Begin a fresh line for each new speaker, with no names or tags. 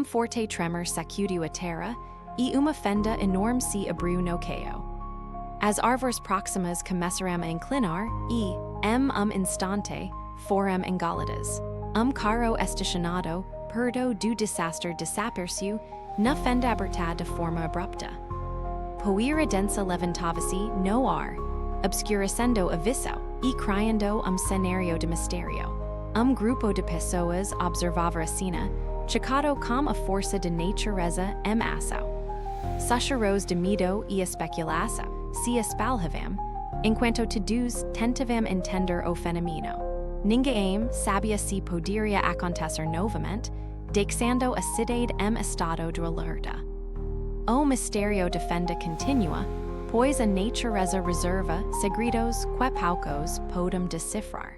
forte tremor secudio a terra, e uma fenda enorme se abriu no caio. As arvores proximas começaram a inclinar, e, instante, foram engolidas. Caro estacionado, perdo do disaster desapareceu, na fenda aberta de forma abrupta. Poeira densa levantava-se no ar, obscurecendo a visão, e criando cenário de mistério. Grupo de pessoas observava a cena, chocado com a força de natureza ação. Sacharos de medo e especulação se espalhavam, enquanto todos tentavam entender o fenomeno. Ninguém sabia se poderia acontecer novamente, deixando a cidade estado de alerta. O mistério de fenda continua, pois a natureza reserva segredos que poucos podem decifrar.